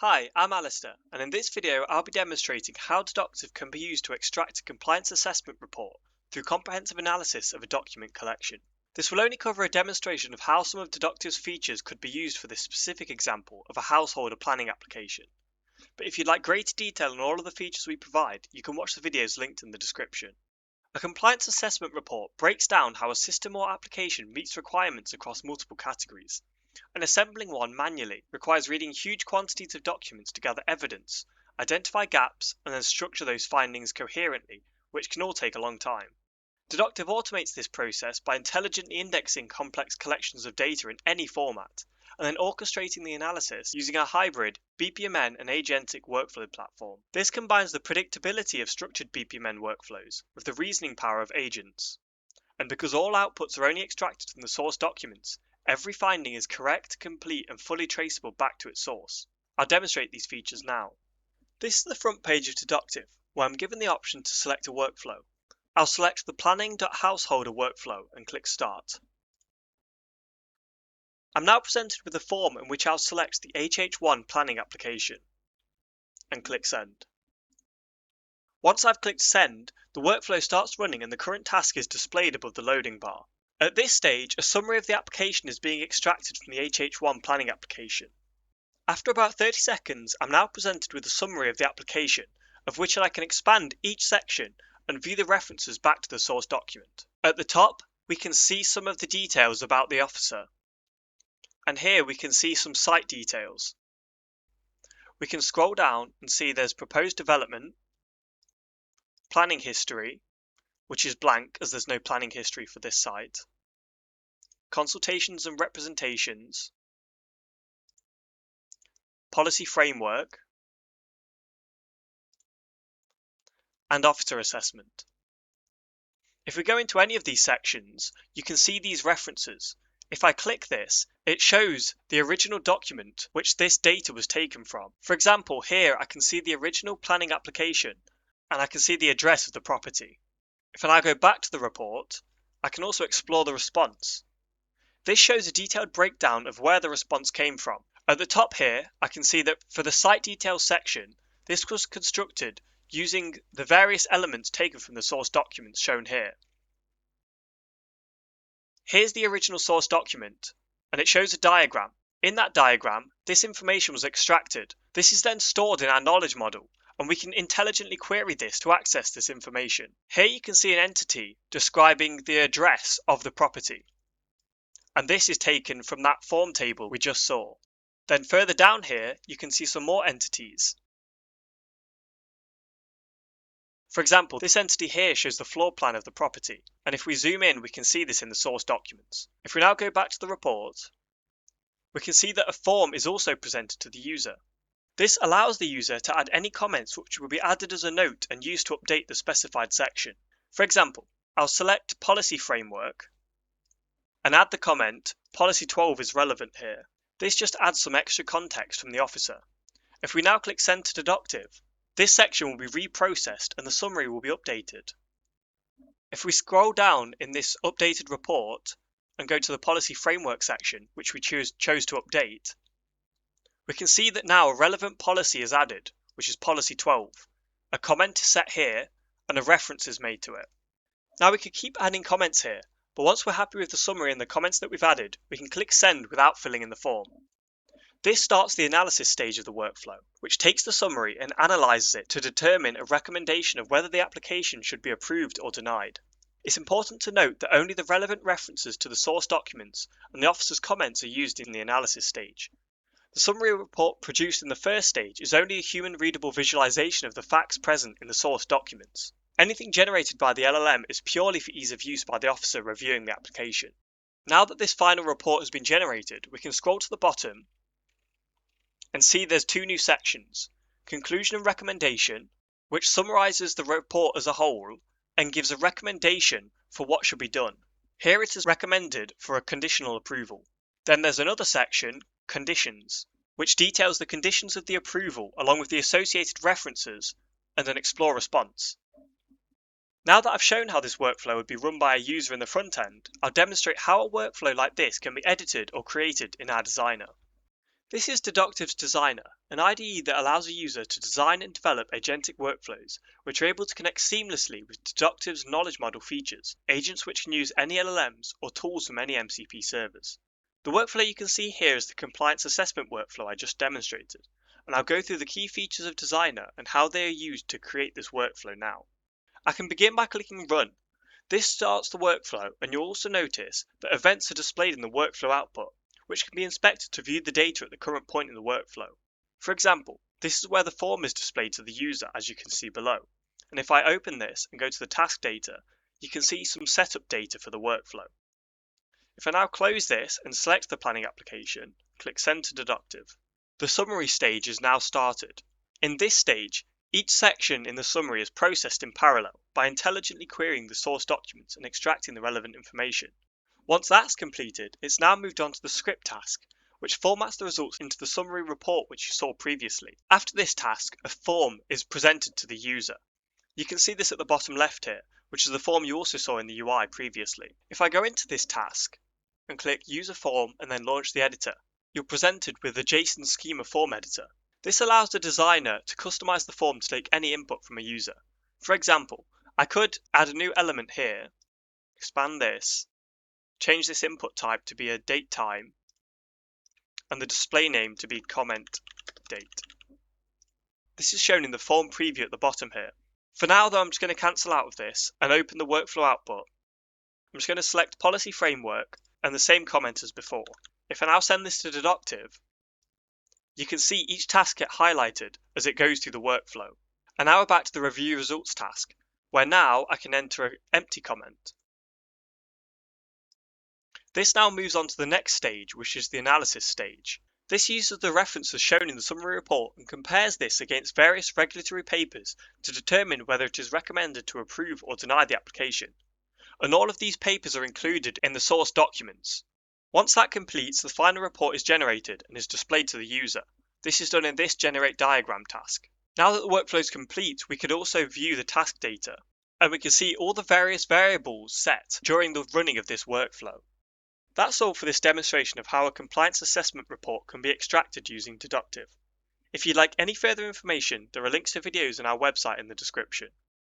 Hi, I'm Alistair, and in this video I'll be demonstrating how Dedoctive can be used to extract a compliance assessment report through comprehensive analysis of a document collection. This will only cover a demonstration of how some of Dedoctive's features could be used for this specific example of a householder planning application. But if you'd like greater detail on all of the features we provide, you can watch the videos linked in the description. A compliance assessment report breaks down how a system or application meets requirements across multiple categories. And assembling one manually requires reading huge quantities of documents to gather evidence, identify gaps, and then structure those findings coherently, which can all take a long time. Dedoctive automates this process by intelligently indexing complex collections of data in any format, and then orchestrating the analysis using a hybrid BPMN and Agentic workflow platform. This combines the predictability of structured BPMN workflows with the reasoning power of agents. And because all outputs are only extracted from the source documents, every finding is correct, complete, and fully traceable back to its source. I'll demonstrate these features now. This is the front page of Dedoctive, where I'm given the option to select a workflow. I'll select the planning.householder workflow and click Start. I'm now presented with a form in which I'll select the HH1 planning application and click Send. Once I've clicked Send, the workflow starts running and the current task is displayed above the loading bar. At this stage, a summary of the application is being extracted from the HH1 planning application. After about 30 seconds, I'm now presented with a summary of the application, of which I can expand each section and view the references back to the source document. At the top, we can see some of the details about the officer. And here we can see some site details. We can scroll down and see there's proposed development, planning history, which is blank as there's no planning history for this site, consultations and representations, policy framework, and officer assessment. If we go into any of these sections, you can see these references. If I click this, it shows the original document which this data was taken from. For example, here I can see the original planning application and I can see the address of the property. If I now go back to the report, I can also explore the response. This shows a detailed breakdown of where the response came from. At the top here, I can see that for the site details section, this was constructed using the various elements taken from the source documents shown here. Here's the original source document, and it shows a diagram. In that diagram, this information was extracted. This is then stored in our knowledge model, and we can intelligently query this to access this information. Here you can see an entity describing the address of the property, and this is taken from that form table we just saw. Then further down here, you can see some more entities. For example, this entity here shows the floor plan of the property, and if we zoom in, we can see this in the source documents. If we now go back to the report, we can see that a form is also presented to the user. This allows the user to add any comments which will be added as a note and used to update the specified section. For example, I'll select Policy Framework and add the comment, Policy 12 is relevant here. This just adds some extra context from the officer. If we now click Send to Dedoctive, this section will be reprocessed and the summary will be updated. If we scroll down in this updated report and go to the Policy Framework section, which we chose to update, we can see that now a relevant policy is added, which is Policy 12. A comment is set here and a reference is made to it. Now we can keep adding comments here, but once we're happy with the summary and the comments that we've added, we can click Send without filling in the form. This starts the analysis stage of the workflow, which takes the summary and analyzes it to determine a recommendation of whether the application should be approved or denied. It's important to note that only the relevant references to the source documents and the officer's comments are used in the analysis stage. The summary report produced in the first stage is only a human-readable visualization of the facts present in the source documents. Anything generated by the LLM is purely for ease of use by the officer reviewing the application. Now that this final report has been generated, we can scroll to the bottom and see there's two new sections, Conclusion and Recommendation, which summarizes the report as a whole and gives a recommendation for what should be done. Here it is recommended for a conditional approval. Then there's another section, Conditions, which details the conditions of the approval along with the associated references and an explore response. Now that I've shown how this workflow would be run by a user in the front end, I'll demonstrate how a workflow like this can be edited or created in our designer. This is Dedoctive Designer, an IDE that allows a user to design and develop agentic workflows which are able to connect seamlessly with Dedoctive's knowledge model features, agents which can use any LLMs or tools from any MCP servers. The workflow you can see here is the compliance assessment workflow I just demonstrated, and I'll go through the key features of Designer and how they are used to create this workflow now. I can begin by clicking Run. This starts the workflow, and you'll also notice that events are displayed in the workflow output, which can be inspected to view the data at the current point in the workflow. For example, this is where the form is displayed to the user, as you can see below. And if I open this and go to the task data, you can see some setup data for the workflow. If I now close this and select the planning application, click Send to Dedoctive, the summary stage is now started. In this stage, each section in the summary is processed in parallel by intelligently querying the source documents and extracting the relevant information. Once that's completed, it's now moved on to the script task, which formats the results into the summary report which you saw previously. After this task, a form is presented to the user. You can see this at the bottom left here, which is the form you also saw in the UI previously. If I go into this task and click User Form and then launch the editor, you're presented with the JSON Schema Form Editor. This allows the designer to customize the form to take any input from a user. For example, I could add a new element here, expand this, change this input type to be a date time, and the display name to be comment date. This is shown in the form preview at the bottom here. For now though, I'm just going to cancel out of this and open the workflow output. I'm just going to select Policy Framework and the same comment as before. If I now send this to Dedoctive, you can see each task get highlighted as it goes through the workflow. And now we're back to the Review Results task, where now I can enter an empty comment. This now moves on to the next stage, which is the analysis stage. This uses the references shown in the summary report and compares this against various regulatory papers to determine whether it is recommended to approve or deny the application. And all of these papers are included in the source documents. Once that completes, the final report is generated and is displayed to the user. This is done in this Generate Diagram task. Now that the workflow is complete, we could also view the task data, and we can see all the various variables set during the running of this workflow. That's all for this demonstration of how a compliance assessment report can be extracted using Dedoctive. If you'd like any further information, there are links to videos on our website in the description.